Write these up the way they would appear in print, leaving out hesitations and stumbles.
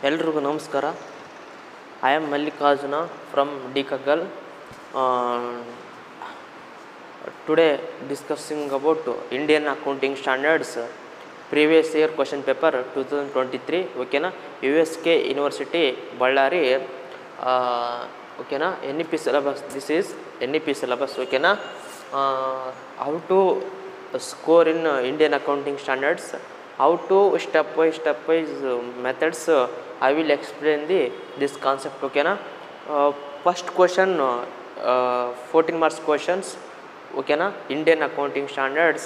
ಎಲ್ರಿಗೂ ನಮಸ್ಕಾರ. I am Mallikarjuna from ಡಿಕಗಲ್. Today discussing about Indian accounting standards previous year question paper 2023. ಓಕೆನಾ, USK university Ballari. ಓಕೆನಾ, NEP syllabus. This is NEP syllabus. ಓಕೆನಾ, how to score in Indian accounting standards, how to step by methods. I will explain this concept. Okay na. First question, 14 marks questions. Okay na, Indian accounting standards.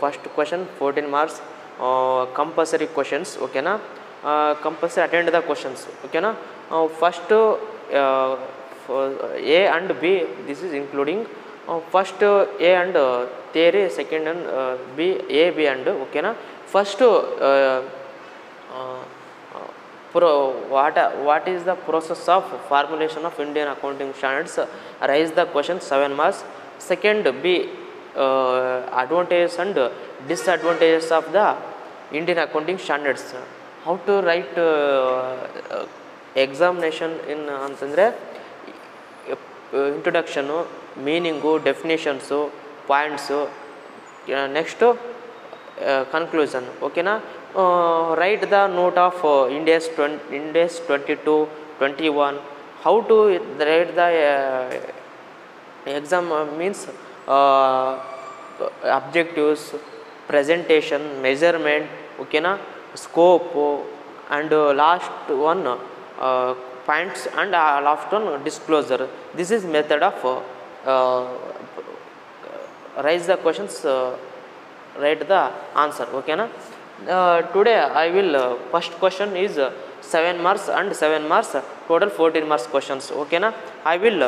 First question 14 marks, compulsory questions. Okay na, compulsory attend the questions. Okay na. First A and B, this is including first A and theory, second and B, A, B and okay na. First, what is the process of formulation of Indian accounting standards? Raise the question, 7 marks. Second, B, advantages and disadvantages of the Indian accounting standards. How to write examination in ಅಂತಂದರೆ introduction, meaning, ಡೆಫಿನೇಷನ್ಸು, points, next conclusion. Okay na. Write the note of India's 22, 21. How to write the exam means objectives, presentation, measurement. Okay na, scope, and last one points, and last one disclosure. This is method of raise the questions, write the answer. Okay na. Today I will first question is 7 marks and 7 marks, total 14 marks questions. Okay na. I will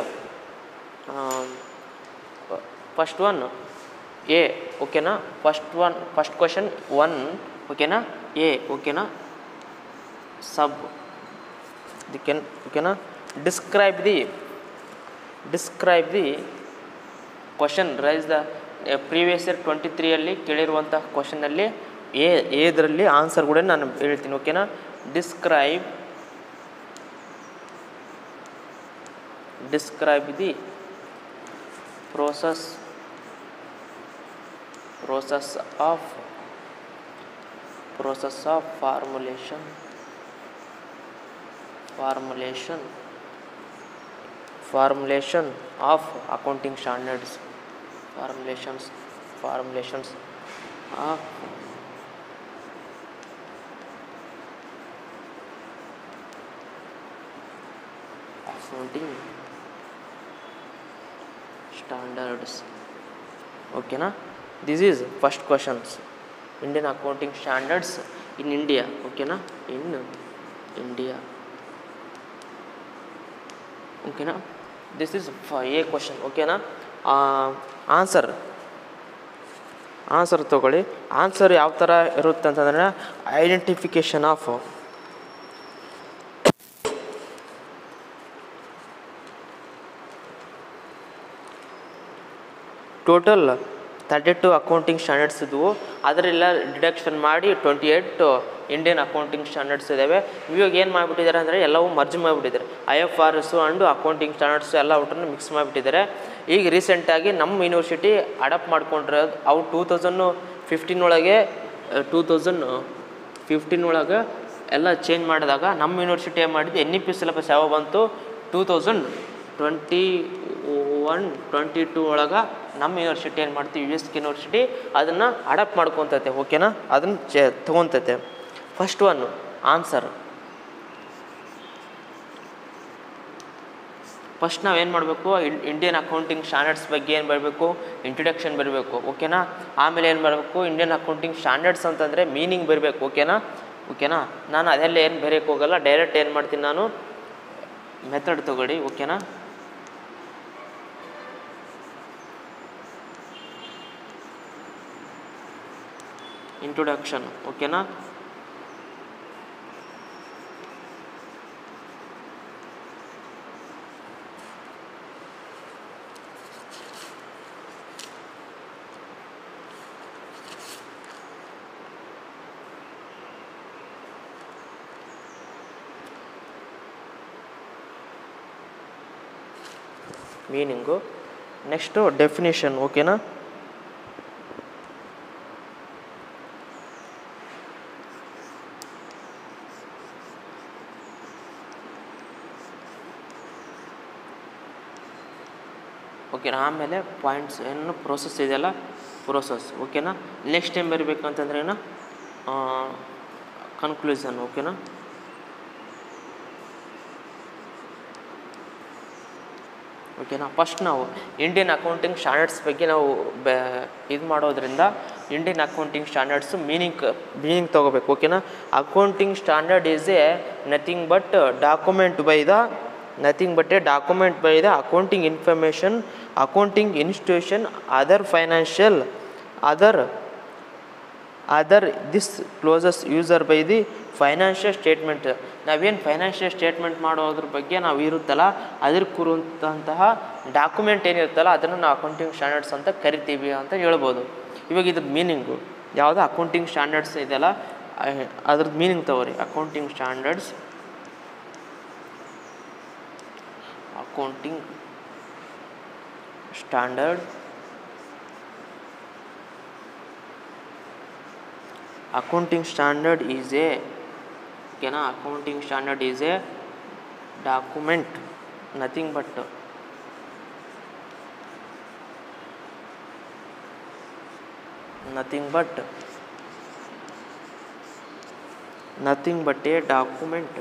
first one A. Okay na. First question 1. Okay na, A. Okay na, sub okay na, describe the question. Raise the previous year 23 ಕೇಳಿರುವಂಥ ಕ್ವಶನಲ್ಲಿ ಏದರಲ್ಲಿ answer ಕೂಡ ನಾನು ಹೇಳ್ತೀನಿ. ಓಕೆನಾ. Describe the process of formulation of accounting standards. Formulations of accounting standards. Okay na. This is first questions, Indian accounting standards in India. Okay na, in India. Okay na. This is for A question. Okay na. Answer ತಗೊಳ್ಳಿ. Answer ಯಾವ ಥರ ಇರುತ್ತೆ ಅಂತಂದರೆ, identification of total 32 accounting standards ಇದ್ವು. ಅದರೆಲ್ಲ deduction ಮಾಡಿ 28 Indian accounting standards ಇದ್ದಾವೆ. ಇವಾಗ ಏನು ಮಾಡಿಬಿಟ್ಟಿದ್ದಾರೆ ಅಂದರೆ ಎಲ್ಲವೂ ಮರ್ಜ್ ಮಾಡಿಬಿಟ್ಟಿದ್ದಾರೆ. IFRS ಆ್ಯಂಡ್ ಅಕೌಂಟಿಂಗ್ ಸ್ಟ್ಯಾಂಡರ್ಡ್ಸ್ ಎಲ್ಲ ಔಟ್ರನ್ನ ಮಿಕ್ಸ್ ಮಾಡಿಬಿಟ್ಟಿದ್ದಾರೆ. ಈಗ ರೀಸೆಂಟಾಗಿ ನಮ್ಮ ಯೂನಿವರ್ಸಿಟಿ ಅಡಾಪ್ಟ್ ಮಾಡ್ಕೊಂಡಿರೋದು ಅವು 2015 ಒಳಗೆ ಎಲ್ಲ ಚೇಂಜ್ ಮಾಡಿದಾಗ ನಮ್ಮ ಯೂನಿವರ್ಸಿಟಿ ಏನು ಮಾಡಿದ್ದು, NEP ಸಿಲೆಬಸ್ ಯಾವ ಬಂತು 2021-22 ಒಳಗೆ ನಮ್ಮ ಯೂನಿವರ್ಸಿಟಿ ಏನು ಮಾಡ್ತೀವಿ, USK ಯೂನಿವರ್ಸಿಟಿ ಅದನ್ನು ಅಡಾಪ್ಟ್ ಮಾಡ್ಕೊತೈತೆ. ಓಕೆನಾ, ಅದನ್ನು ತೊಗೊತೈತೆ. First one answer. ಫಸ್ಟ್ ನಾವೇನು ಮಾಡಬೇಕು, ಇಂಡಿಯನ್ ಅಕೌಂಟಿಂಗ್ ಸ್ಟ್ಯಾಂಡರ್ಡ್ಸ್ ಬಗ್ಗೆ ಏನು ಬರಬೇಕು, ಇಂಟ್ರೊಡಕ್ಷನ್ ಬರಬೇಕು. ಓಕೆನಾ. ಆಮೇಲೆ ಏನು ಬರಬೇಕು, ಇಂಡಿಯನ್ ಅಕೌಂಟಿಂಗ್ ಸ್ಟ್ಯಾಂಡರ್ಡ್ಸ್ ಅಂತಂದರೆ ಮೀನಿಂಗ್ ಬರಬೇಕು. ಓಕೆನಾ. ನಾನು ಅದೆಲ್ಲ ಏನು ಬರೆಯೋಕ್ಕೆ ಹೋಗಲ್ಲ, ಡೈರೆಕ್ಟ್ ಏನು ಮಾಡ್ತೀನಿ ನಾನು, ಮೆಥಡ್ ತೊಗೊಳ್ಳಿ. ಓಕೆನಾ. ಇಂಟ್ರೊಡಕ್ಷನ್. ಓಕೆನಾ. ಮೀನಿಂಗು. ನೆಕ್ಸ್ಟು ಡೆಫಿನಿಷನ್, ಓಕೆನಾ. ಓಕೆನಾ. ಆಮೇಲೆ ಪಾಯಿಂಟ್ಸ್ ಏನು ಪ್ರೋಸೆಸ್ ಇದೆಯಲ್ಲ, ಪ್ರೋಸೆಸ್, ಓಕೆನಾ. ನೆಕ್ಸ್ಟ್ ಏನು ಬರಬೇಕು ಅಂತಂದ್ರೆ ಏನು, ಕನ್ಕ್ಲೂಷನ್, ಓಕೆನಾ. ಓಕೆನಾ. ಫಸ್ಟ್ ನಾವು ಇಂಡಿಯನ್ ಅಕೌಂಟಿಂಗ್ ಸ್ಟ್ಯಾಂಡರ್ಡ್ಸ್ ಬಗ್ಗೆ ನಾವು ಇದು ಮಾಡೋದ್ರಿಂದ ಇಂಡಿಯನ್ ಅಕೌಂಟಿಂಗ್ ಸ್ಟ್ಯಾಂಡರ್ಡ್ಸು ಮೀನಿಂಗ್ ತೊಗೋಬೇಕು, ಓಕೆನಾ. Accounting standard is a nothing but document by the accounting information, accounting institution, other this closes user by the financial statement. ನಾವೇನು ಫೈನಾನ್ಷಿಯಲ್ ಸ್ಟೇಟ್ಮೆಂಟ್ ಮಾಡೋದ್ರ ಬಗ್ಗೆ ನಾವು ಇರುತ್ತಲ್ಲ, ಅದ್ರ ಕುರಿತಂತಹ ಡಾಕ್ಯುಮೆಂಟ್ ಏನಿರುತ್ತಲ್ಲ ಅದನ್ನು ನಾವು ಅಕೌಂಟಿಂಗ್ ಸ್ಟ್ಯಾಂಡರ್ಡ್ಸ್ ಅಂತ ಕರಿತೀವಿ ಅಂತ ಹೇಳ್ಬೋದು. ಇವಾಗ ಇದ್ರದ್ದು ಮೀನಿಂಗು ಯಾವುದೋ ಅಕೌಂಟಿಂಗ್ ಸ್ಟ್ಯಾಂಡರ್ಡ್ಸ್ ಇದೆಯಲ್ಲ ಅದ್ರದ್ದು ಮೀನಿಂಗ್ ತಗೋರಿ. ಅಕೌಂಟಿಂಗ್ ಸ್ಟ್ಯಾಂಡರ್ಡ್ is a, ಓಕೆನಾ. Accounting standard is A document, nothing but a document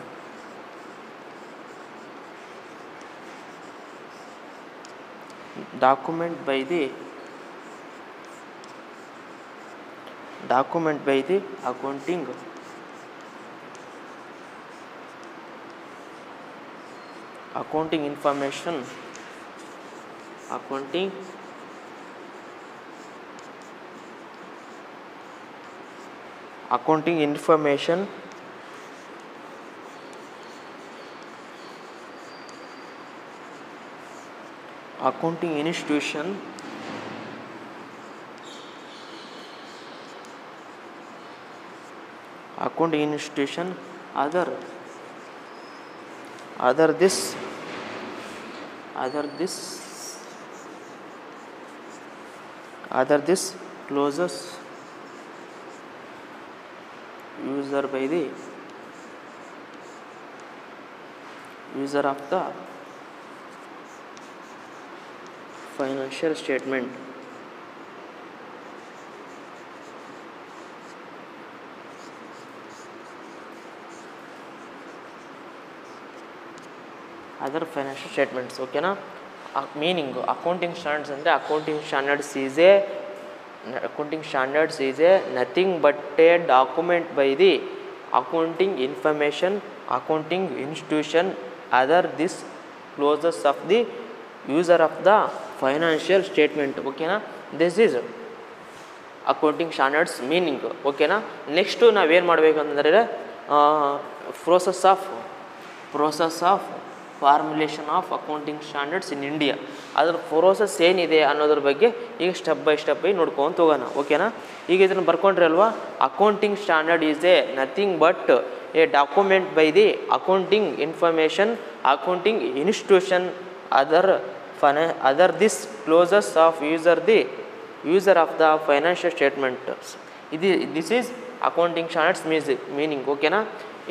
by the accounting information, accounting institution, other this closes user by the user of the financial statement. Other financial statements, ಓಕೆನಾ. Meaning accounting standards ಅಂದರೆ accounting standards is a nothing but a document by the accounting information, accounting institution, other this clauses of the user of the financial statement, ಓಕೆನಾ. This is accounting standards meaning, ಓಕೆನಾ. Next ನಾವೇನು ಮಾಡಬೇಕಂತಂದರೆ process of formulation of accounting standards in India. ಅದ್ರ process ಏನಿದೆ ಅನ್ನೋದ್ರ ಬಗ್ಗೆ ಈಗ step by ನೋಡ್ಕೊಂತ ಹೋಗೋಣ, ಓಕೆನಾ. ಈಗ ಇದನ್ನು ಬರ್ಕೊಂಡ್ರಿ ಅಲ್ವಾ. Accounting standard is a nothing but a document by the accounting information, accounting institution, other this clauses of user of the financial statements. This is accounting standards meaning, ಓಕೆನಾ.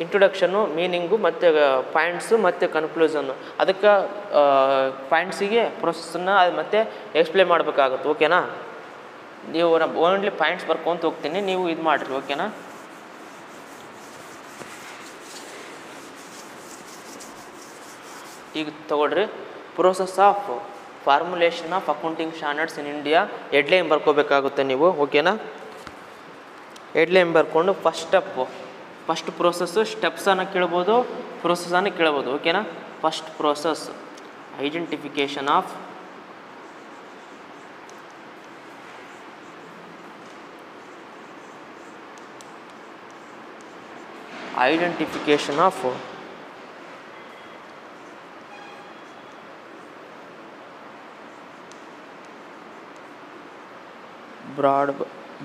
ಇಂಟ್ರೊಡಕ್ಷನ್ನು, ಮೀನಿಂಗು, ಮತ್ತು points ಮತ್ತು ಕನ್ಕ್ಲೂಷನ್ನು. ಅದಕ್ಕೆ ಪಾಯಿಂಟ್ಸಿಗೆ ಪ್ರೊಸೆಸನ್ನು ಅದು ಮತ್ತೆ ಎಕ್ಸ್ಪ್ಲೇನ್ ಮಾಡಬೇಕಾಗುತ್ತೆ, ಓಕೆನಾ. ನೀವು only points ಬರ್ಕೊಂತ ಹೋಗ್ತೀನಿ, ನೀವು ಇದು ಮಾಡಿರಿ, ಓಕೆನಾ. ಈಗ ತಗೊಳ್ರಿ, process of formulation of accounting standards in India headline ಬರ್ಕೋಬೇಕಾಗುತ್ತೆ ನೀವು, ಓಕೆನಾ. ಹೆಡ್ಲೈನ್ ಬರ್ಕೊಂಡು ಫಸ್ಟ್ ಪ್ರೋಸೆಸ್ಸು ಸ್ಟೆಪ್ಸನ್ನು ಕೇಳ್ಬೋದು, ಪ್ರೋಸೆಸನ್ನು ಕೇಳ್ಬೋದು, ಓಕೆನಾ. First process identification of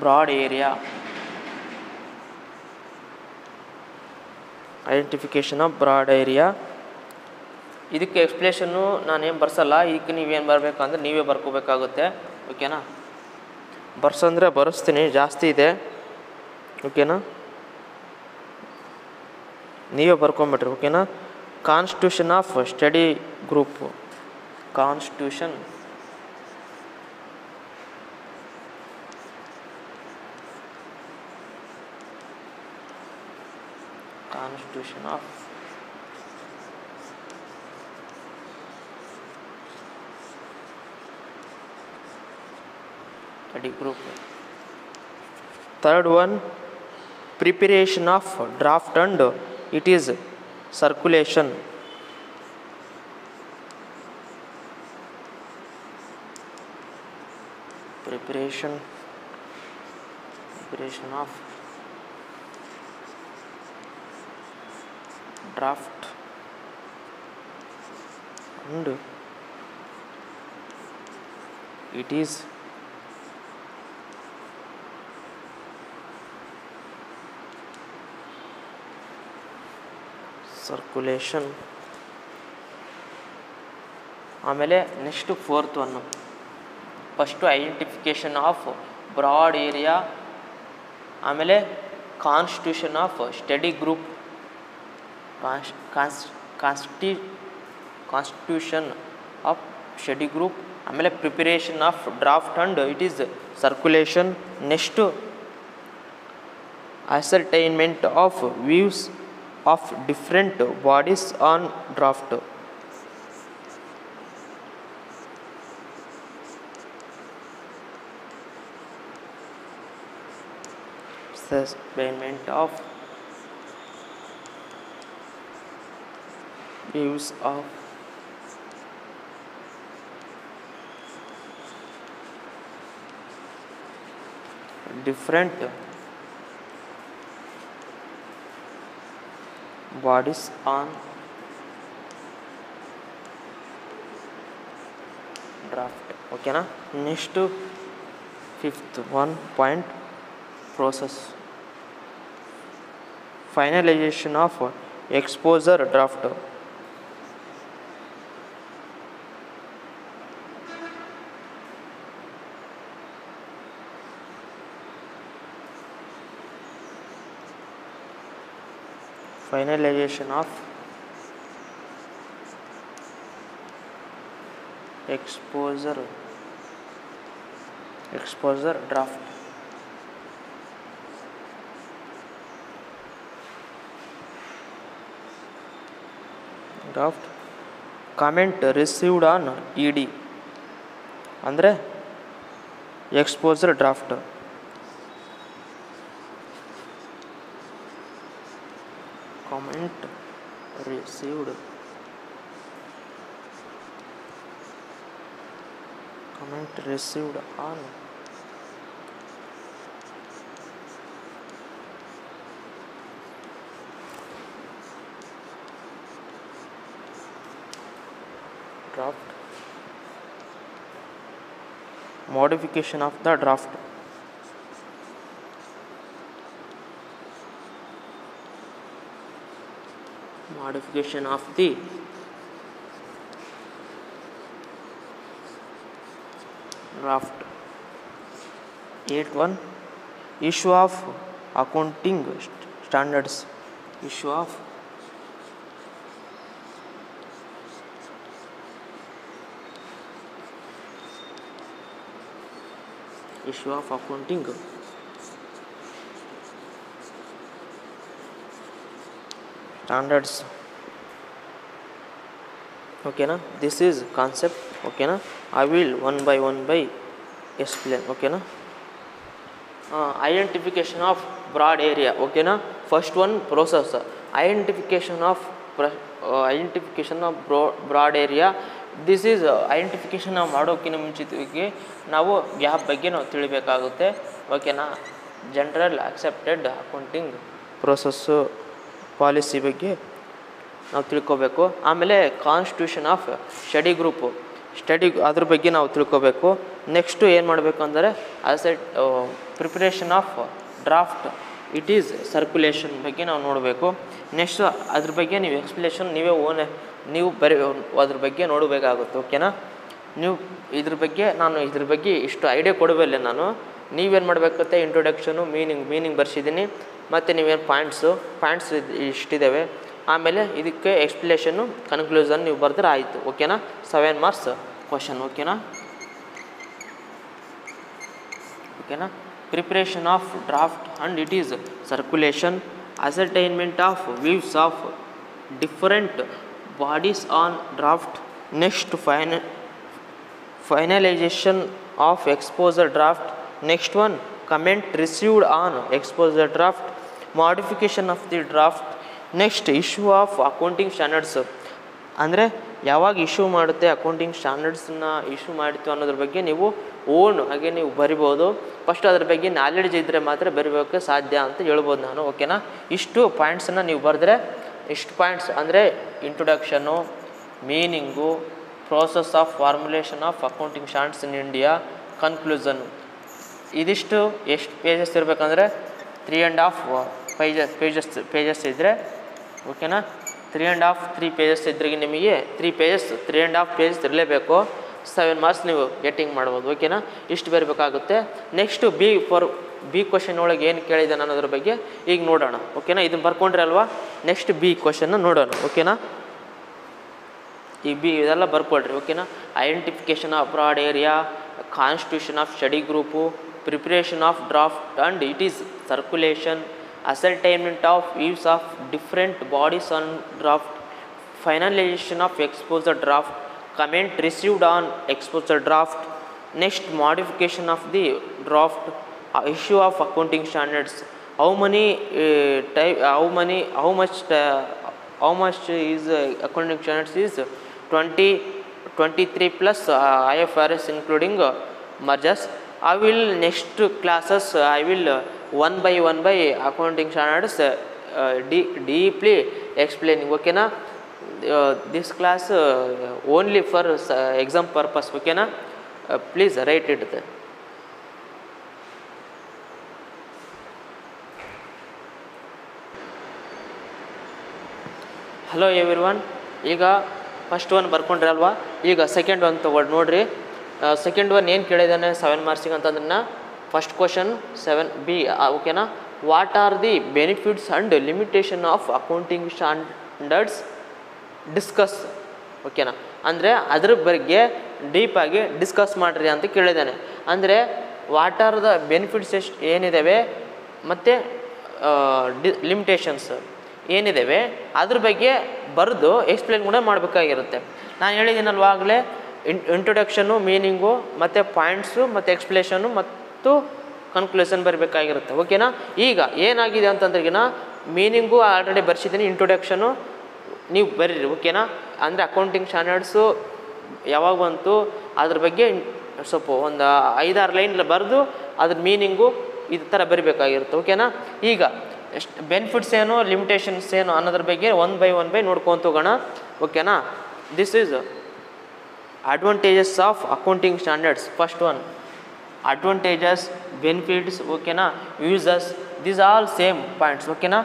broad area, identification of broad area ಇದಕ್ಕೆ ಎಕ್ಸ್ಪ್ಲೇಷನ್ನು ನಾನೇನು ಬರ್ಸಲ್ಲ. ಇದಕ್ಕೆ ನೀವೇನು ಬರಬೇಕು ಅಂದರೆ ನೀವೇ ಬರ್ಕೋಬೇಕಾಗುತ್ತೆ. ಓಕೆನಾ, ಬರ್ಸಂದರೆ ಬರೆಸ್ತೀನಿ, ಜಾಸ್ತಿ ಇದೆ. ಓಕೆನಾ, ನೀವೇ ಬರ್ಕೊಂಬಿಟ್ರಿ. ಓಕೆನಾ, constitution of study group. Constitution of study group. Third one, preparation of draft and it is circulation. Preparation of draft and it is circulation. ಆಮೇಲೆ next fourth one, first identification of broad area, ಆಮೇಲೆ constitution of study group, constitution of study group, ಆಮೇಲೆ preparation of draft and it is circulation. Next ascertainment of views of different bodies on draft. Assignment of views of different bodies on draft. ಓಕೆನಾ, next fifth one point process, finalisation of exposure draft. Finalization of exposure draft. Comment received on ED ಅಂದರೆ exposure draft. Comment received on draft. Modification of the draft. Modification of the draft. 8.1 Issue of accounting standards. Issue of accounting standards. ಓಕೆನಾ, this is concept. ಓಕೆನಾ, I will one by explain. ಓಕೆನಾ, identification of broad area. ಓಕೆನಾ, first one process identification of broad area. This is identification ನಾವು ಮಾಡೋಕ್ಕಿಂತ ಮುಂಚಿತವಾಗಿ ನಾವು gap ಬಗ್ಗೆ ನಾವು ತಿಳಿಬೇಕಾಗುತ್ತೆ. ಓಕೆನಾ, general accepted accounting process policy ಬಗ್ಗೆ ನಾವು ತಿಳ್ಕೊಬೇಕು. ಆಮೇಲೆ ಕಾನ್ಸ್ಟಿಟ್ಯೂಷನ್ ಆಫ್ ಸ್ಟಡಿ ಗ್ರೂಪು, ಅದ್ರ ಬಗ್ಗೆ ನಾವು ತಿಳ್ಕೊಬೇಕು. ನೆಕ್ಸ್ಟು ಏನು ಮಾಡಬೇಕು ಅಂದರೆ preparation of draft it is circulation ಬಗ್ಗೆ ನಾವು ನೋಡಬೇಕು. ನೆಕ್ಸ್ಟ್ ಅದ್ರ ಬಗ್ಗೆ ನೀವು ಎಕ್ಸ್ಪ್ಲೇಷನ್ ನೀವು ಅದ್ರ ಬಗ್ಗೆ ನೋಡಬೇಕಾಗುತ್ತೆ. ಓಕೆನಾ, ನೀವು ಇದ್ರ ಬಗ್ಗೆ ಇಷ್ಟು ಐಡಿಯಾ ಕೊಡಬಲ್ಲೆ ನಾನು. ನೀವೇನು ಮಾಡಬೇಕಾಗುತ್ತೆ, ಇಂಟ್ರೊಡಕ್ಷನು ಮೀನಿಂಗ್ ಬರ್ಸಿದ್ದೀನಿ, ಮತ್ತು ನೀವೇನು ಪಾಯಿಂಟ್ಸ್ ಇಷ್ಟಿದ್ದಾವೆ. ಆಮೇಲೆ ಇದಕ್ಕೆ ಎಕ್ಸ್ಪ್ಲೇಷನ್ನು ಕನ್ಕ್ಲೂಷನ್ ನೀವು ಬರೆದ್ರೆ ಆಯಿತು. ಓಕೆನಾ, 7 ಮಾರ್ಕ್ಸ್ ಕ್ವಶನ್. ಓಕೆನಾ, preparation of draft and it is circulation, ascertainment of views of different bodies on draft, next finalisation of exposure draft, next one comment received on exposure draft, modification of the draft, next issue of accounting standards. ಅಂದರೆ ಯಾವಾಗ issue ಮಾಡುತ್ತೆ, accounting ಸ್ಟ್ಯಾಂಡರ್ಡ್ಸನ್ನ issue ಮಾಡಿತ್ತು ಅನ್ನೋದ್ರ ಬಗ್ಗೆ ನೀವು ಹಾಗೆ ನೀವು ಬರಿಬೋದು. ಫಸ್ಟ್ ಅದ್ರ ಬಗ್ಗೆ ನಾಲೆಡ್ಜ್ ಇದ್ದರೆ ಮಾತ್ರ ಬರಿಯೋಕ್ಕೆ ಸಾಧ್ಯ ಅಂತ ಹೇಳ್ಬೋದು ನಾನು. ಓಕೆನಾ, ಇಷ್ಟು ಪಾಯಿಂಟ್ಸನ್ನು ನೀವು ಬರೆದ್ರೆ, ಇಷ್ಟು ಪಾಯಿಂಟ್ಸ್ ಅಂದರೆ introduction, meaning, process of formulation of accounting standards in India, conclusion, ಇದಿಷ್ಟು ಎಷ್ಟು ಪೇಜಸ್ ಇರಬೇಕಂದ್ರೆ 3.5 ಪೇಜಸ್ ಇದ್ದರೆ, ಓಕೆನಾ, 3 ಪೇಜಸ್ ಇದ್ದರೆ ನಿಮಗೆ 3.5 ಪೇಜಸ್ ಇರಲೇಬೇಕು. 7 ಮಾರ್ಕ್ಸ್ ನೀವು ಗೆಟ್ಟಿಂಗ್ ಮಾಡ್ಬೋದು. ಓಕೆನಾ, ಇಷ್ಟು ಬರಬೇಕಾಗುತ್ತೆ. ನೆಕ್ಸ್ಟು ಬಿ ಕ್ವಶನ್ ಒಳಗೆ ಏನು ಕೇಳಿದ್ದಾನೆ ಅನ್ನೋದ್ರ ಬಗ್ಗೆ ಈಗ ನೋಡೋಣ. ಓಕೆನಾ, ಇದನ್ನು ಬರ್ಕೊಂಡ್ರೆ ಅಲ್ವಾ, ನೆಕ್ಸ್ಟ್ ಬಿ ಕ್ವಶನ್ನ ನೋಡೋಣ. ಓಕೆನಾ, ಈ ಇದೆಲ್ಲ ಬರ್ಕೊಳ್ರಿ. ಓಕೆನಾ, identification of broad area, constitution of study group, preparation of draft and it is circulation, ascertainment of views of different bodies on draft, finalisation of exposure draft, comment received on exposure draft, next modification of the draft, issue of accounting standards, how much is accounting standards is 23 plus IFRS including mergers. I will next classes I will one by accounting standards deeply explaining. Okay na, this class only for exam purpose. Okay na, please write it there. Hello everyone, ಈಗ first one ಬರ್ಕೊಂಡ್ರಿ ಅಲ್ವಾ, ಈಗ second one ತೊಗೊಂಡು ನೋಡಿರಿ. Second one ಏನು ಕೇಳಿದ್ದಾನೆ 7 ಮಾರ್ಕ್ಸಿಗೆ ಅಂತಂದ್ರೆ, first question 7B. ಓಕೆನಾ, what are the benefits and limitation of accounting standards discuss. ಓಕೆನಾ, ಅಂದರೆ ಅದ್ರ ಬಗ್ಗೆ ಡೀಪಾಗಿ ಡಿಸ್ಕಸ್ ಮಾಡಿರಿ ಅಂತ ಕೇಳಿದ್ದಾನೆ. ಅಂದರೆ ವಾಟ್ ಆರ್ ದ ಬೆನಿಫಿಟ್ಸ್ ಏನಿದ್ದಾವೆ ಮತ್ತು ಲಿಮಿಟೇಷನ್ಸ್ ಏನಿದ್ದಾವೆ ಅದ್ರ ಬಗ್ಗೆ ಬರೆದು ಎಕ್ಸ್ಪ್ಲೇನ್ ಕೂಡ ಮಾಡಬೇಕಾಗಿರುತ್ತೆ. ನಾನು ಹೇಳಿದ್ದೀನಲ್ವಾಗಲೇ, ಇಂಟ್ರೊಡಕ್ಷನು, ಮೀನಿಂಗು ಮತ್ತು ಪಾಯಿಂಟ್ಸು ಮತ್ತು ಎಕ್ಸ್ಪ್ಲೇಷನು ಮತ್ತು ಕನ್ಕ್ಲೂಷನ್ ಬರಬೇಕಾಗಿರುತ್ತೆ. ಓಕೆನಾ, ಈಗ ಏನಾಗಿದೆ ಅಂತಂದ್ರಿಗಿನ ಮೀನಿಂಗು ಆಲ್ರೆಡಿ ಬರ್ಸಿದ್ದೀನಿ, ಇಂಟ್ರೊಡಕ್ಷನು ನೀವು ಬರೀರಿ. ಓಕೆನಾ, ಅಂದರೆ ಅಕೌಂಟಿಂಗ್ ಸ್ಟ್ಯಾಂಡರ್ಡ್ಸು ಯಾವಾಗ ಬಂತು ಅದ್ರ ಬಗ್ಗೆ ಸ್ವಲ್ಪ ಒಂದು 5-6 ಲೈನ್ ಬರೆದು ಅದ್ರ ಮೀನಿಂಗು ಈ ಥರ ಬರಿಬೇಕಾಗಿರುತ್ತೆ. ಓಕೆನಾ, ಈಗ ಎಷ್ಟು ಬೆನಿಫಿಟ್ಸ್ ಏನು, ಲಿಮಿಟೇಷನ್ಸ್ ಏನು ಅನ್ನೋದ್ರ ಬಗ್ಗೆ ಒನ್ ಬೈ ನೋಡ್ಕೊತ ಹೋಗೋಣ. ಓಕೆನಾ, this is advantages of accounting standards. First one advantages, benefits, ಓಕೆನಾ, uses, these all same points. ಓಕೆನಾ,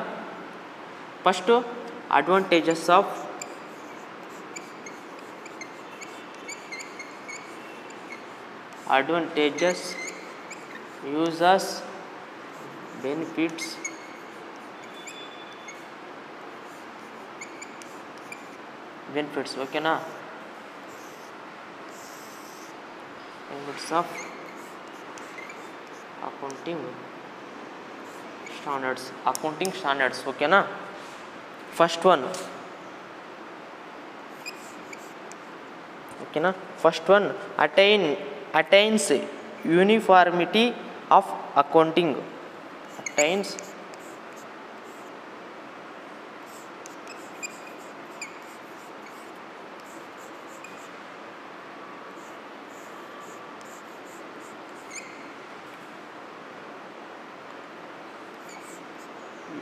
first advantages of uses, benefits, ಓಕೆನಾ, ಬೆನಿಫಿಟ್ಸ್ ಆಫ್ ಅಕೌಂಟಿಂಗ್ ಸ್ಟ್ಯಾಂಡರ್ಡ್ಸ್. ಓಕೆನಾ, ಫಸ್ಟ್ ಒನ್, ಓಕೆನಾ, first one attains uniformity of accounting, attains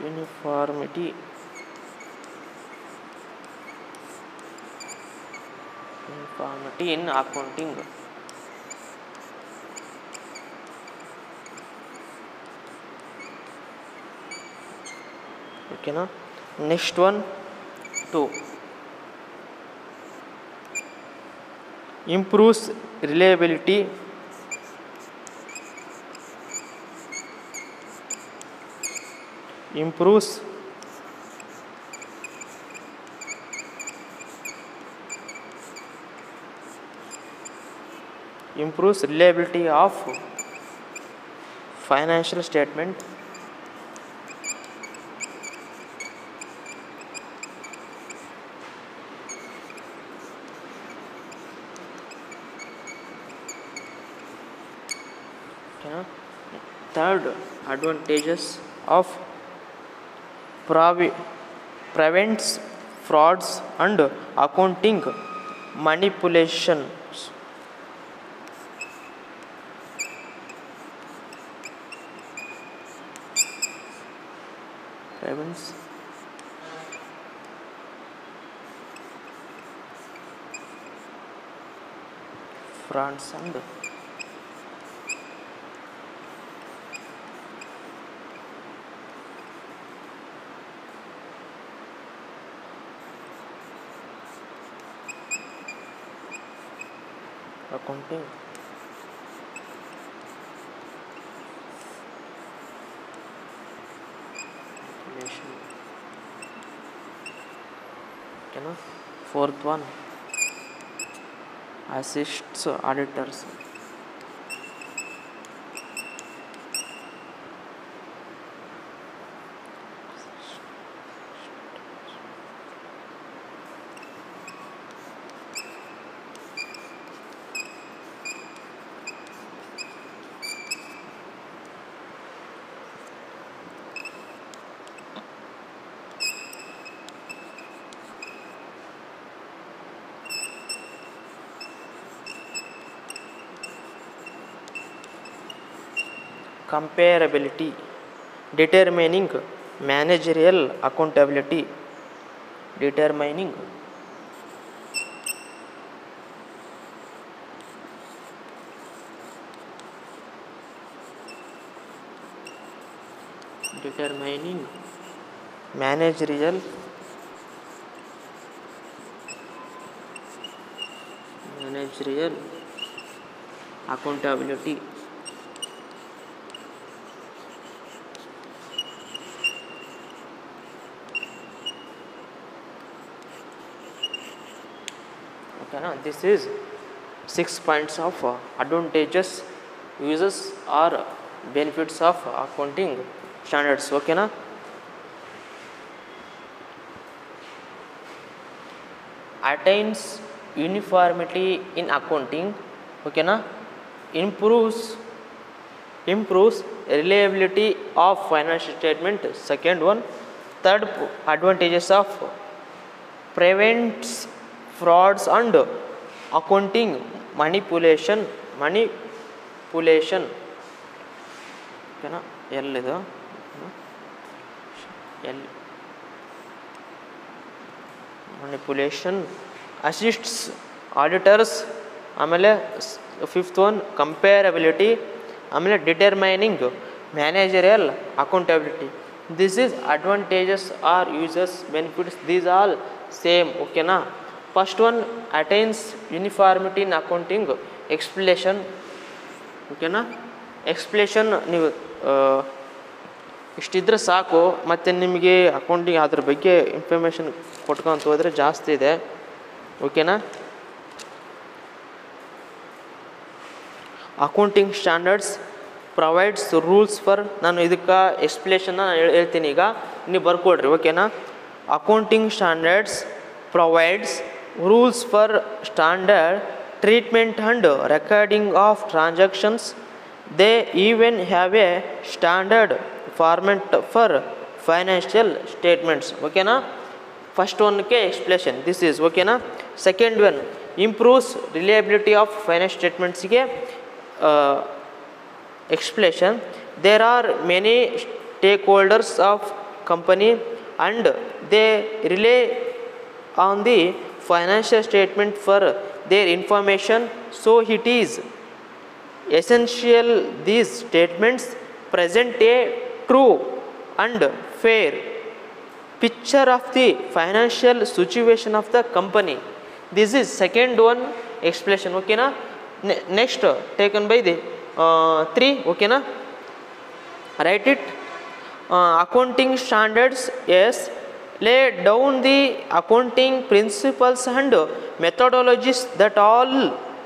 uniformity in accounting. ಓಕೆನಾ. Next one 2 improves reliability improves reliability of financial statement okay. Third advantages of prevents frauds and accounting manipulations. Prevents frauds and accounting manipulation. Okay, no? Fourth one assists auditors. Comparability, determining managerial accountability, determining managerial accountability. Okay, na? This is 6 points of advantages, uses or benefits of accounting standards. Okay, na? Attains uniformity in accounting. Okay, na? Improves reliability of financial statement. Second one. Third advantages of prevents frauds and accounting manipulation. ಓಕೆನಾ. ಎಲ್ಲಿದು manipulation assists auditors. ಆಮೇಲೆ fifth one comparability. ಆಮೇಲೆ determining managerial accountability. This is advantages are uses benefits, these all same. ಓಕೆನಾ. First one attains uniformity in accounting explanation. ಓಕೆನಾ. Explanation ನೀವು ಇಷ್ಟಿದ್ರೆ ಸಾಕು, ಮತ್ತು ನಿಮಗೆ ಅಕೌಂಟಿಂಗ್ ಅದ್ರ ಬಗ್ಗೆ ಇನ್ಫಾರ್ಮೇಷನ್ ಕೊಟ್ಕೊಂತ ಹೋದರೆ ಜಾಸ್ತಿ ಇದೆ. ಓಕೆನಾ. Accounting standards provides rules for, ನಾನು ಇದಕ್ಕೆ ಎಕ್ಸ್ಪ್ಲೇಷನ್ನ ಹೇಳ್ತೀನಿ, ಈಗ ನೀವು ಬರ್ಕೊಡ್ರಿ. ಓಕೆನಾ. Accounting standards provides rules for standard treatment and recording of transactions. They even have a standard format for financial statements. ಓಕೆನಾ. ಫಸ್ಟ್ ಒನ್ಗೆ ಎಕ್ಸ್ಪ್ಲೇಷನ್ ದಿಸ್ ಈಸ್. ಓಕೆನಾ. Second one improves reliability of finance ಸ್ಟೇಟ್ಮೆಂಟ್ಸ್ಗೆ explanation. There are many stakeholders of company and they rely on the financial statement for their information, so it is essential these statements present a true and fair picture of the financial situation of the company. This is second one explanation. Okay na. Next taken by the 3. Okay na. Write it. Accounting standards, yes, lay down the accounting principles and methodologies that all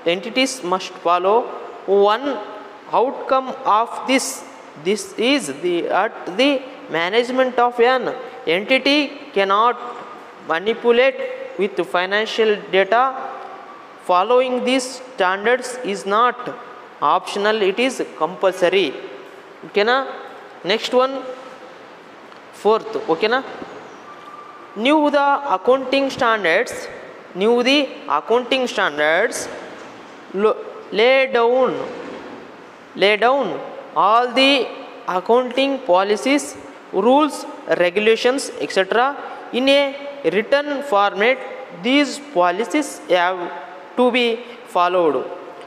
entities must follow. One outcome of this is that the management of an entity cannot manipulate with financial data. Following these standards is not optional, it is compulsory. Okay na. Next one, 4th. Okay na. New the accounting standards lay down all the accounting policies, rules, regulations, etc. in a written format. These policies have to be followed.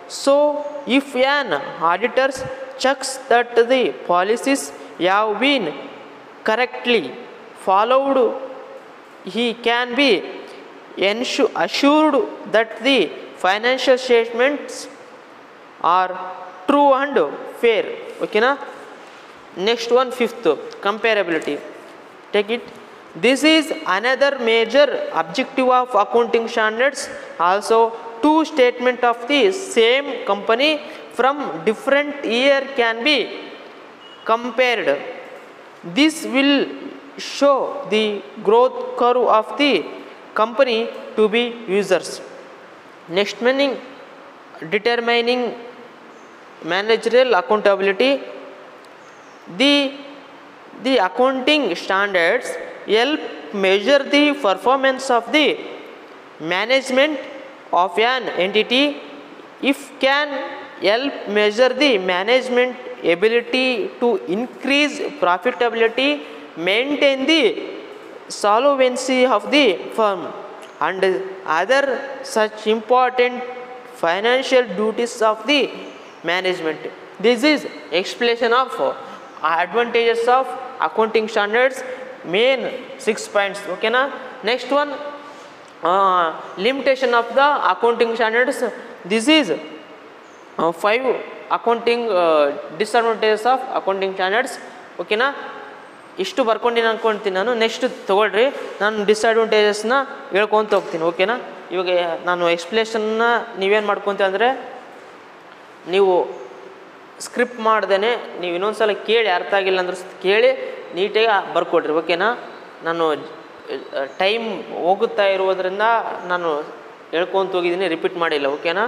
So if an auditor checks that the policies have been correctly followed, he can be assured that the financial statements are true and fair. Okay na. Next one, 5th, comparability. Take it. This is another major objective of accounting standards. Also, two statements of the same company from different year can be compared. This will show the growth curve of the company to be users. Next meaning, determining managerial accountability. The accounting standards help measure the performance of the management of an entity. If can help measure the management ability to increase profitability, maintain the solvency of the firm, and other such important financial duties of the management. This is explanation of advantages of accounting standards, main 6 points. Okay na. Next one, limitation of the accounting standards. This is 5 accounting disadvantages of accounting standards. Okay na. ಇಷ್ಟು ಬರ್ಕೊಂಡಿನಿ ಅನ್ಕೊಳ್ತೀನಿ ನಾನು. Next ತೊಗೊಳ್ರಿ, ನಾನು ಡಿಸ್ಅಡ್ವಾಂಟೇಜಸ್ನ ಹೇಳ್ಕೊತ ಹೋಗ್ತೀನಿ. ಓಕೆನಾ. ಇವಾಗ ನಾನು ಎಕ್ಸ್ಪ್ಲೇಷನ್ನ ನೀವೇನು ಮಾಡ್ಕೊತೀವಿ ಅಂದರೆ, ನೀವು ಸ್ಕ್ರಿಪ್ಟ್ ಮಾಡ್ದೇ ನೀವು ಇನ್ನೊಂದು ಸಲ ಕೇಳಿ, ಅರ್ಥ ಆಗಿಲ್ಲ ಅಂದ್ರೆ ಕೇಳಿ ನೀಟಾಗಿ ಬರ್ಕೊಡ್ರಿ. ಓಕೆನಾ. ನಾನು ಟೈಮ್ ಹೋಗುತ್ತಾ ಇರೋದ್ರಿಂದ ನಾನು ಹೇಳ್ಕೊತ ಹೋಗಿದ್ದೀನಿ, ರಿಪೀಟ್ ಮಾಡಿಲ್ಲ. ಓಕೆನಾ.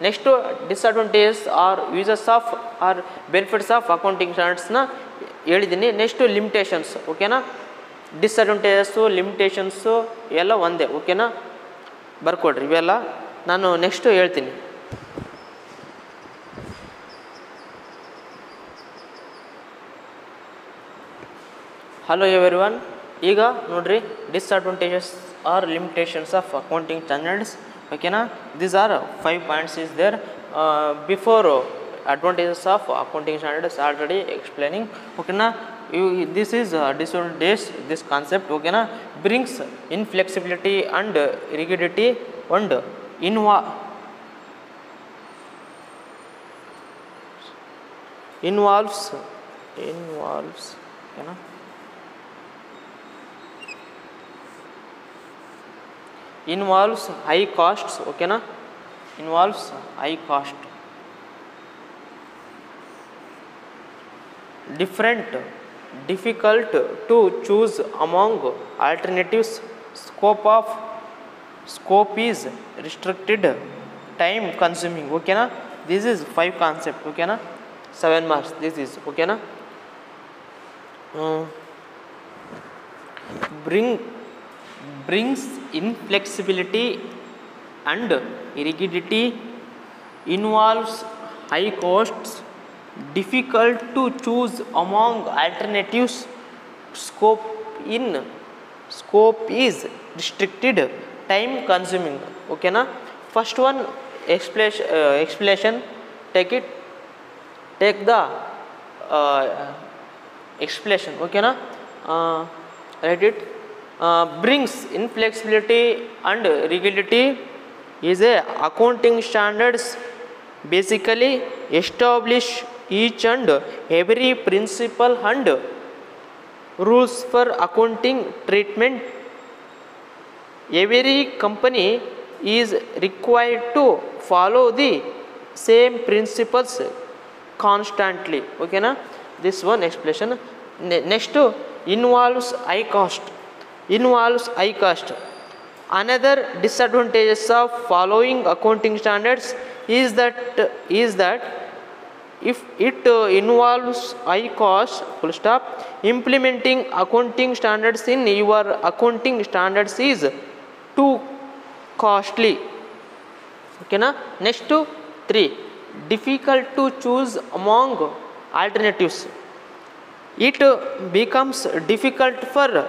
Next disadvantages or uses of or benefits of accounting ಸ್ಟ್ಯಾಂಡರ್ಡ್ಸ್ನ ಹೇಳಿದ್ದೀನಿ. Next limitations. ಓಕೆನಾ. ಡಿಸ್ಅಡ್ವಾಂಟೇಜಸ್ಸು ಲಿಮಿಟೇಷನ್ಸು ಎಲ್ಲ ಒಂದೇ. ಓಕೆನಾ. ಬರ್ಕೊಡ್ರಿ ಇವೆಲ್ಲ. ನಾನು ನೆಕ್ಸ್ಟು ಹೇಳ್ತೀನಿ. Hello everyone. ಈಗ ನೋಡ್ರಿ, disadvantages or limitations of accounting standards. ಓಕೆನಾ. These are 5 points is there. Before advantages of accounting standards already explaining. Okay na. This is disadvantage, this concept. Okay na. Brings inflexibility and rigidity and involves okay na, involves high costs. Okay na. Involves high cost. Difficult to choose among alternatives. Scope is restricted, time consuming. Okay na. This is 5 concept. Okay na. 7 marks this is. Okay na. Brings inflexibility and rigidity, involves high costs, difficult to choose among alternatives, scope is restricted, time consuming. Okay na. First one, explanation. Take the explanation. Okay na. Write it. brings inflexibility and rigidity is a accounting standards basically establish each and every principle and rules for accounting treatment. Every company is required to follow the same principles constantly. Okay na, this one explanation. Next, involves high cost. Another disadvantages of following accounting standards is that if it involves high cost, full stop, implementing accounting standards in your accounting standards is too costly. Okay na. Next, 3, difficult to choose among alternatives. It becomes difficult for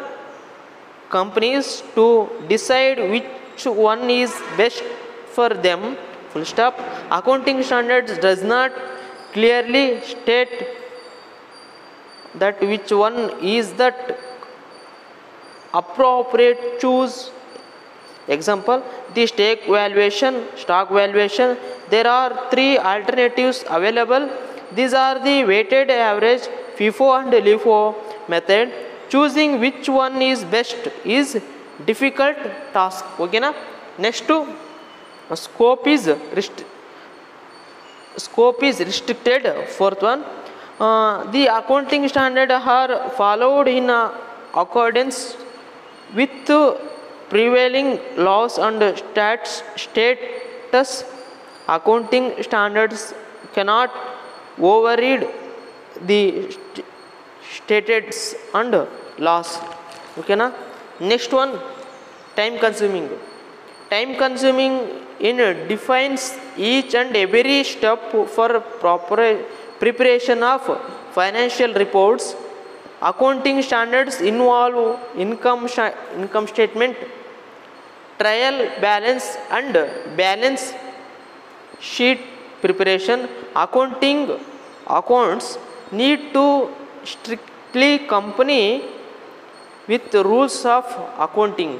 companies to decide which one is best for them, full stop. Accounting standards does not clearly state that which one is that appropriate choose. Example, the stock valuation. There are 3 alternatives available. These are the weighted average, FIFO and LIFO method. Choosing which one is best is difficult task. Okay na. Next, to scope is restricted. Fourth one, the accounting standard are followed in accordance with prevailing laws and status. Accounting standards cannot override the statutes and laws. Okay na. Next one, time consuming in defines each and every step for proper preparation of financial reports. Accounting standards involve income statement, trial balance and balance sheet preparation. Accounts need to strictly comply with the rules of accounting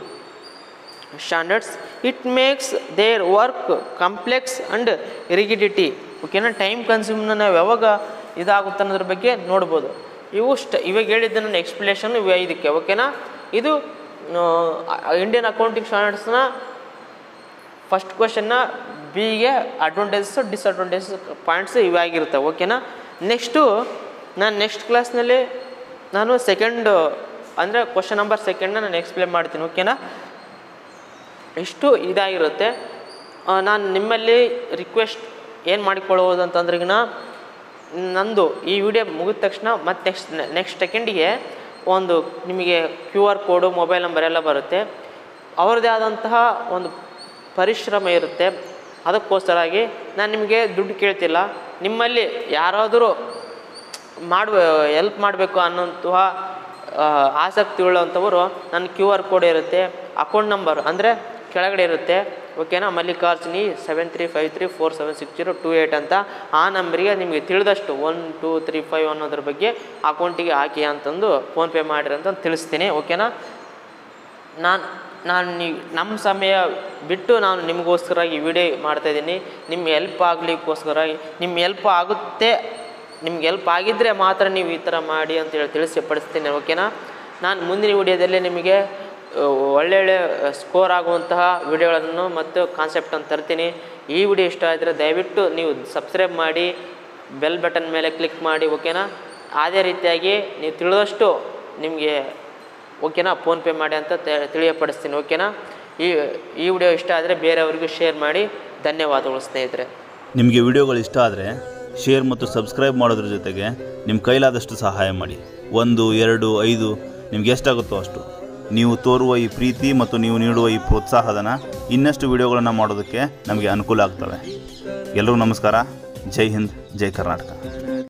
standards. It makes their work complex and rigidity. ಓಕೆನಾ. Time ಕನ್ಸ್ಯೂಮ್ನ ನಾವು ಯಾವಾಗ ಇದಾಗುತ್ತೆ ಅನ್ನೋದ್ರ ಬಗ್ಗೆ ನೋಡ್ಬೋದು. ಇವಾಗ ಹೇಳಿದ್ದ ನನ್ನ ಎಕ್ಸ್ಪ್ಲೇಷನ್ ಇವು 5ಕ್ಕೆ. ಓಕೆನಾ. ಇದು ಇಂಡಿಯನ್ ಅಕೌಂಟಿಂಗ್ ಸ್ಟ್ಯಾಂಡರ್ಡ್ಸ್ನ ಫಸ್ಟ್ ಕ್ವೆಶನ್ನ ಬಿಗೆ ಅಡ್ವಾಂಟೇಜಸ್ ಡಿಸ್ಅಡ್ವಾಂಟೇಜಸ್ ಪಾಯಿಂಟ್ಸ್ ಇವಾಗಿರ್ತವೆ. ಓಕೆನಾ. ನೆಕ್ಸ್ಟು ನಾನು ನೆಕ್ಸ್ಟ್ ಕ್ಲಾಸ್ನಲ್ಲಿ ನಾನು ಸೆಕೆಂಡ್ ಅಂದರೆ ಕ್ವೆಶನ್ ನಂಬರ್ 2 ನಾನು ಎಕ್ಸ್ಪ್ಲೇನ್ ಮಾಡ್ತೀನಿ. ಓಕೆನಾ. ಇಷ್ಟು ಇದಾಗಿರುತ್ತೆ. ನಾನು ನಿಮ್ಮಲ್ಲಿ ರಿಕ್ವೆಸ್ಟ್ ಏನು ಮಾಡಿಕೊಳ್ಳೋದು ಅಂತಂದ್ರಿಗಿನ ನಂದು ಈ ವಿಡಿಯೋ ಮುಗಿದ ತಕ್ಷಣ ಮತ್ತು ನೆಕ್ಸ್ಟ್ ಸೆಕೆಂಡಿಗೆ ಒಂದು ನಿಮಗೆ QR ಕೋಡು, ಮೊಬೈಲ್ ನಂಬರ್ ಎಲ್ಲ ಬರುತ್ತೆ. ಅವ್ರದ್ದೇ ಆದಂತಹ ಒಂದು ಪರಿಶ್ರಮ ಇರುತ್ತೆ. ಅದಕ್ಕೋಸ್ಕರಾಗಿ ನಾನು ನಿಮಗೆ ದುಡ್ಡು ಕೇಳ್ತಿಲ್ಲ. ನಿಮ್ಮಲ್ಲಿ ಯಾರಾದರೂ ಹೆಲ್ಪ್ ಮಾಡಬೇಕು ಅನ್ನೋಂತಹ ಆಸಕ್ತಿ ಉಳ್ಳಂಥವರು ನನ್ನ QR ಕೋಡ್ ಇರುತ್ತೆ, ಅಕೌಂಟ್ ನಂಬರ್ ಅಂದರೆ ಕೆಳಗಡೆ ಇರುತ್ತೆ. ಓಕೆನಾ. ಮಲ್ಲಿಕಾರ್ಜುನಿ 7353476028 ಅಂತ ಆ ನಂಬರಿಗೆ ನಿಮಗೆ ತಿಳಿದಷ್ಟು 1 2 3 5 ಅನ್ನೋದ್ರ ಬಗ್ಗೆ ಅಕೌಂಟಿಗೆ ಹಾಕಿ ಅಂತಂದು ಫೋನ್ಪೇ ಮಾಡಿರಿ ಅಂತ ತಿಳಿಸ್ತೀನಿ. ಓಕೆನಾ. ನಾನು ನಮ್ಮ ಸಮಯ ಬಿಟ್ಟು ನಾನು ನಿಮಗೋಸ್ಕರ ಈ ವಿಡಿಯೋ ಮಾಡ್ತಾಯಿದ್ದೀನಿ. ನಿಮ್ಮ ಹೆಲ್ಪ್ ಆಗಲಿಕ್ಕೋಸ್ಕರ, ನಿಮ್ಮ ಹೆಲ್ಪ್ ಆಗುತ್ತೆ, ನಿಮ್ಗೆ ಹೆಲ್ಪ್ ಆಗಿದ್ದರೆ ಮಾತ್ರ ನೀವು ಈ ಥರ ಮಾಡಿ ಅಂತೇಳಿ ತಿಳಿಸಿಪಡಿಸ್ತೀನಿ. ಓಕೆನಾ. ನಾನು ಮುಂದಿನ ವಿಡಿಯೋದಲ್ಲಿ ನಿಮಗೆ ಒಳ್ಳೊಳ್ಳೆ ಸ್ಕೋರ್ ಆಗುವಂತಹ ವಿಡಿಯೋಗಳನ್ನು ಮತ್ತು ಕಾನ್ಸೆಪ್ಟನ್ನು ತರ್ತೀನಿ. ಈ ವಿಡಿಯೋ ಇಷ್ಟ ಆದರೆ ದಯವಿಟ್ಟು ನೀವು ಸಬ್ಸ್ಕ್ರೈಬ್ ಮಾಡಿ, ಬೆಲ್ ಬಟನ್ ಮೇಲೆ ಕ್ಲಿಕ್ ಮಾಡಿ. ಓಕೆನಾ. ಅದೇ ರೀತಿಯಾಗಿ ನೀವು ತಿಳಿದಷ್ಟು ನಿಮಗೆ ಓಕೆನಾ ಫೋನ್ಪೇ ಮಾಡಿ ಅಂತ ತಿಳಿಯಪಡಿಸ್ತೀನಿ. ಓಕೆನಾ. ಈ ವಿಡಿಯೋ ಇಷ್ಟ ಆದರೆ ಬೇರೆಯವರಿಗೂ ಶೇರ್ ಮಾಡಿ. ಧನ್ಯವಾದಗಳು ಸ್ನೇಹಿತರೆ. ನಿಮಗೆ ವಿಡಿಯೋಗಳು ಇಷ್ಟ ಆದರೆ ಶೇರ್ ಮತ್ತು ಸಬ್ಸ್ಕ್ರೈಬ್ ಮಾಡೋದ್ರ ಜೊತೆಗೆ ನಿಮ್ಮ ಕೈಲಾದಷ್ಟು ಸಹಾಯ ಮಾಡಿ. 1 2 5 ನಿಮ್ಗೆ ಎಷ್ಟಾಗುತ್ತೋ ಅಷ್ಟು. ನೀವು ತೋರುವ ಈ ಪ್ರೀತಿ ಮತ್ತು ನೀವು ನೀಡುವ ಈ ಪ್ರೋತ್ಸಾಹಧನ ಇನ್ನಷ್ಟು ವಿಡಿಯೋಗಳನ್ನು ಮಾಡೋದಕ್ಕೆ ನಮಗೆ ಅನುಕೂಲ ಆಗ್ತವೆ. ಎಲ್ಲರಿಗೂ ನಮಸ್ಕಾರ. ಜೈ ಹಿಂದ್, ಜೈ ಕರ್ನಾಟಕ.